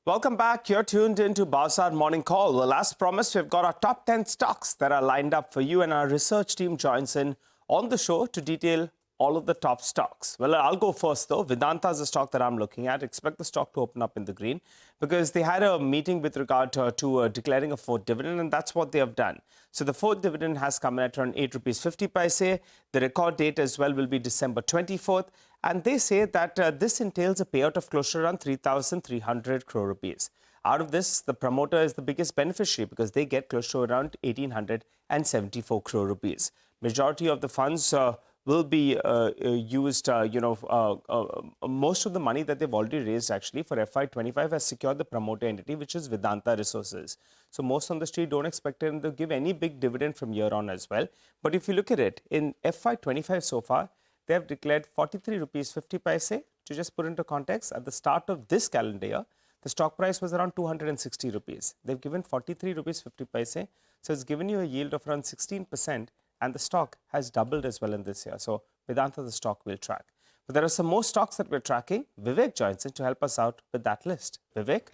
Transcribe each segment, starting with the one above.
Welcome back. You're tuned into Bazaar Morning Call. Well, as promised, we've got our top 10 stocks that are lined up for you, and our research team joins in on the show to detail all of the top stocks. Well, I'll go first, though. Vedanta is a stock that I'm looking at. Expect the stock to open up in the green because they had a meeting with regard to declaring a fourth dividend, and that's what they have done. So the fourth dividend has come in at around 8 rupees 50 paise. The record date as well will be December 24th. And they say that this entails a payout of close to around 3,300 crore rupees. Out of this, the promoter is the biggest beneficiary because they get close to around 1,874 crore rupees. Majority of the funds will be used, most of the money that they've already raised actually for FY25 has secured the promoter entity, which is Vedanta Resources. So most on the street don't expect them to give any big dividend from here on as well. But if you look at it, in FY25 so far, they have declared 43 rupees 50 paise. To just put into context, at the start of this calendar year, the stock price was around 260 rupees. They've given 43 rupees 50 paise. So it's given you a yield of around 16%, and the stock has doubled as well in this year. So Vedanta, the stock will track. But there are some more stocks that we're tracking. Vivek joins in to help us out with that list. Vivek?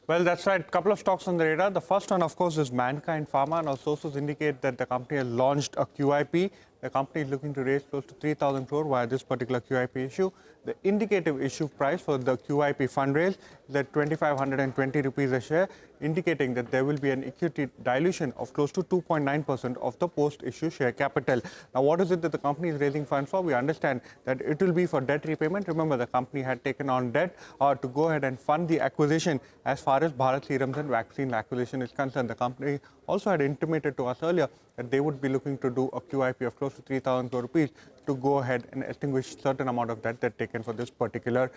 Well, that's right. A couple of stocks on the radar. The first one, of course, is Mankind Pharma. Now, sources indicate that the company has launched a QIP. The company is looking to raise close to 3,000 crore via this particular QIP issue. The indicative issue price for the QIP fundraise is at 2,520 rupees a share, indicating that there will be an equity dilution of close to 2.9% of the post-issue share capital. Now, what is it that the company is raising funds for? We understand that it will be for debt repayment. Remember, the company had taken on debt to go ahead and fund the acquisition. As far as Bharat Serums and vaccine acquisition is concerned, the company also had intimated to us earlier that they would be looking to do a QIP of close to 3,000 crore rupees to go ahead and extinguish certain amount of debt that taken for this particular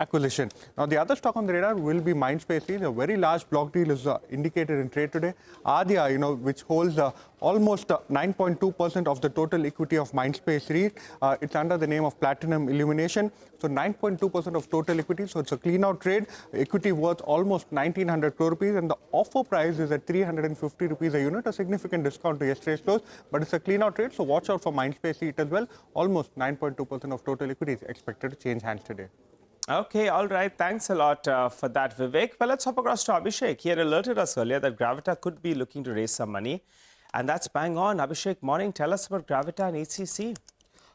acquisition. Now, the other stock on the radar will be Mindspace. A very large block deal is indicated in trade today. Adia, which holds almost 9.2% of the total equity of Mindspace REIT. It's under the name of Platinum Illumination. So 9.2% of total equity. So it's a clean out trade. Equity worth almost 1,900 crore rupees, and the offer price is at 350 rupees a unit, a significant discount to yesterday's close. But it's a clean out trade. So watch out for Mindspace REIT as well. Almost 9.2% of total equity is expected to change hands today. Okay, all right. Thanks a lot for that, Vivek. Well, let's hop across to Abhishek. He had alerted us earlier that Gravita could be looking to raise some money. And that's bang on. Abhishek, morning. Tell us about Gravita and HCC.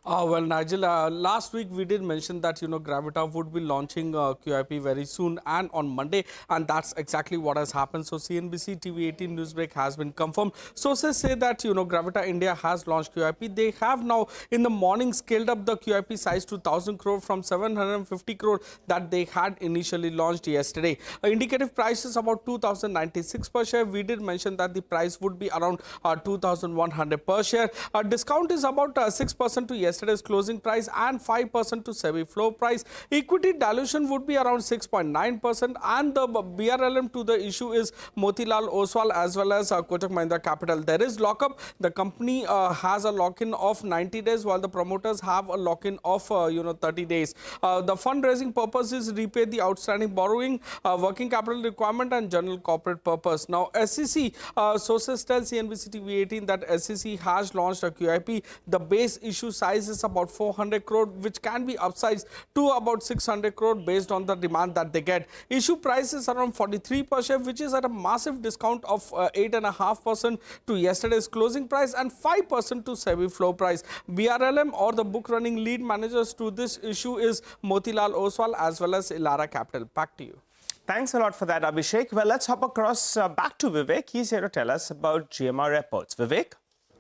Well, Nigel, last week we did mention that, Gravita would be launching QIP very soon and on Monday, and that's exactly what has happened. So CNBC-TV18 News Break has been confirmed. Sources say that, Gravita India has launched QIP. They have now in the morning scaled up the QIP size to 1,000 crore from 750 crore that they had initially launched yesterday. Indicative price is about 2,096 per share. We did mention that the price would be around 2,100 per share. Discount is about 6% to yesterday's closing price and 5% to SEBI floor price. Equity dilution would be around 6.9%, and the BRLM to the issue is Motilal Oswal as well as Kotak Mahindra Capital. There is lockup. The company has a lock-in of 90 days while the promoters have a lock-in of 30 days. The fundraising purpose is repay the outstanding borrowing, working capital requirement and general corporate purpose. Now, HCC, sources tell CNBC TV18 that HCC has launched a QIP. The base issue size is about 400 crore, which can be upsized to about 600 crore based on the demand that they get. Issue price is around 43 per share, which is at a massive discount of 8.5% to yesterday's closing price and 5% to SEBI floor price. BRLM or the book running lead managers to this issue is Motilal Oswal as well as Elara Capital. Back to you. Thanks a lot for that, Abhishek. Well, let's hop across back to Vivek. He's here to tell us about GMR reports. Vivek?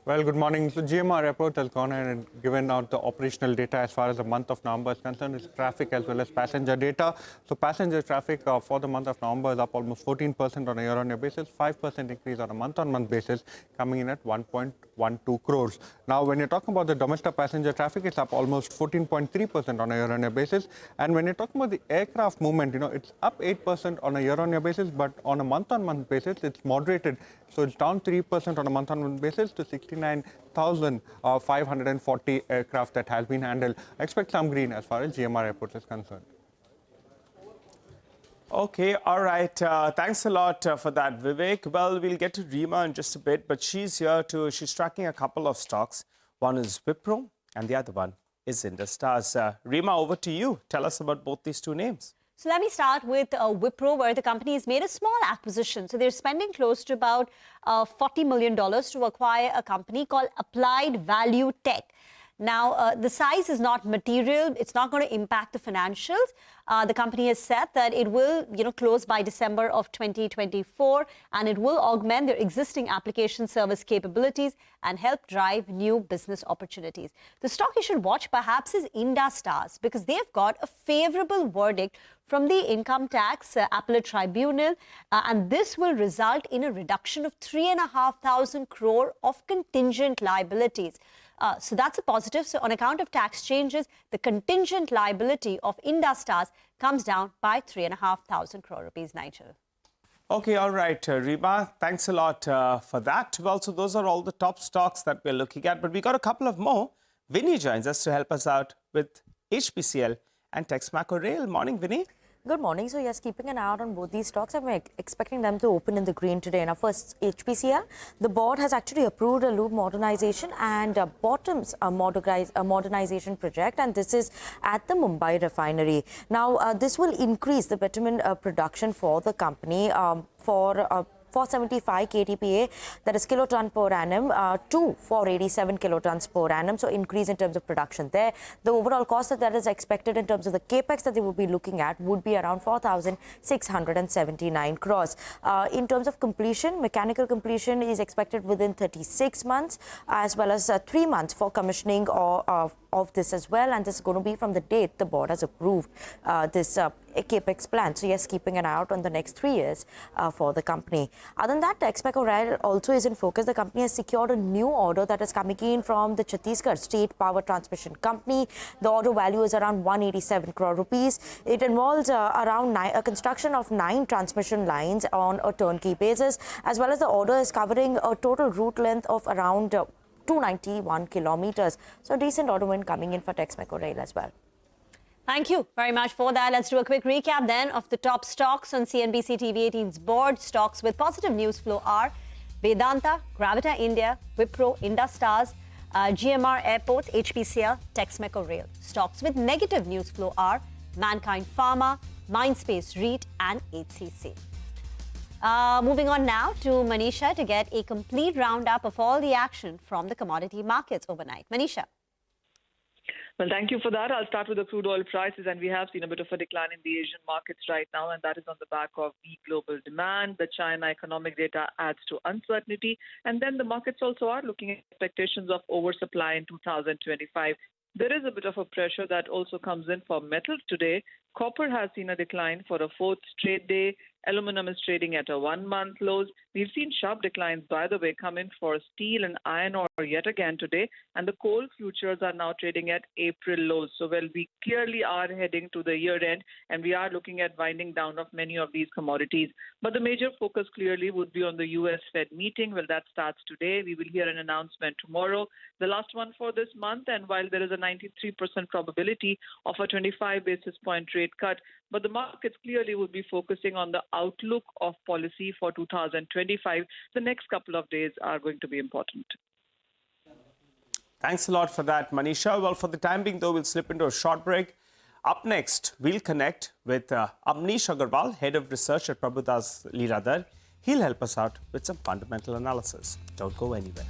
Well, good morning. So GMR report has gone ahead and given out the operational data as far as the month of November is concerned. It's traffic as well as passenger data. So passenger traffic for the month of November is up almost 14% on a year-on-year basis, 5% increase on a month-on-month basis, coming in at 1.12 crores. Now, when you're talking about the domestic passenger traffic, it's up almost 14.3% on a year-on-year basis. And when you're talking about the aircraft movement, it's up 8% on a year-on-year basis, but on a month-on-month basis, it's moderated. So it's down 3% on a month-on-month basis to 69,540 aircraft that has been handled. I expect some green as far as GMR airports is concerned. Okay, all right. Thanks a lot for that, Vivek. Well, we'll get to Rima in just a bit, but she's here she's tracking a couple of stocks. One is Wipro and the other one is Indus Towers. Rima, over to you. Tell us about both these two names. So let me start with Wipro, where the company has made a small acquisition. So they're spending close to about $40 million to acquire a company called Applied Value Tech. Now, the size is not material. It's not going to impact the financials. The company has said that it will, close by December of 2024, and it will augment their existing application service capabilities and help drive new business opportunities. The stock you should watch perhaps is Industars, because they've got a favorable verdict from the income tax appellate tribunal, and this will result in a reduction of 3,500 crore of contingent liabilities. So that's a positive. So on account of tax changes, the contingent liability of Industars comes down by 3,500 crore rupees, Nigel. Okay, all right, Rima, thanks a lot for that. Well, so those are all the top stocks that we're looking at, but we got a couple of more. Vinny joins us to help us out with HPCL and Texmaco Rail. Morning, Vinny. Good morning. So yes, keeping an eye out on both these stocks. I'm expecting them to open in the green today. Now first, HPCL. The board has actually approved a loop modernization and bottoms modernization project, and this is at the Mumbai refinery. Now this will increase the bitumen production for the company for 475 KTPA, that is kiloton per annum, to 487 kilotons per annum. So increase in terms of production there. The overall cost that is expected in terms of the capex that they will be looking at would be around 4,679 crores. In terms of completion, mechanical completion is expected within 36 months, as well as 3 months for commissioning of this as well. And this is going to be from the date the board has approved this capex plan. So yes, keeping an eye out on the next 3 years for the company. Other than that, Texmaco Rail also is in focus. The company has secured a new order that is coming in from the Chhattisgarh State Power Transmission Company. The order value is around 187 crore rupees. It involves around a construction of 9 transmission lines on a turnkey basis, as well as the order is covering a total route length of around 291 kilometers. So decent order win coming in for Texmaco Rail as well. Thank you very much for that. Let's do a quick recap then of the top stocks on CNBC-TV18's board. Stocks with positive news flow are Vedanta, Gravita India, Wipro, Industars, GMR Airports, HPCL, Texmaco Rail. Stocks with negative news flow are Mankind Pharma, Mindspace REIT and HCC. Moving on now to Manisha to get a complete roundup of all the action from the commodity markets overnight. Manisha. Well, thank you for that. I'll start with the crude oil prices, and we have seen a bit of a decline in the Asian markets right now, and that is on the back of weak global demand. The China economic data adds to uncertainty, and then the markets also are looking at expectations of oversupply in 2025. There is a bit of a pressure that also comes in for metals today. Copper has seen a decline for a 4th straight day. Aluminum is trading at a 1-month lows. We've seen sharp declines, by the way, come in for steel and iron ore yet again today. And the coal futures are now trading at April lows. So, well, we clearly are heading to the year end, and we are looking at winding down of many of these commodities. But the major focus clearly would be on the U.S. Fed meeting. Well, that starts today. We will hear an announcement tomorrow, the last one for this month. And while there is a 93% probability of a 25 basis point rate cut, but the markets clearly would be focusing on the outlook of policy for 2025. The next couple of days are going to be important. Thanks a lot for that, Manisha. Well, for the time being, though, we'll slip into a short break. Up next, we'll connect with Amnish Agarwal, Head of Research at Prabhudas Lilladher. He'll help us out with some fundamental analysis. Don't go anywhere.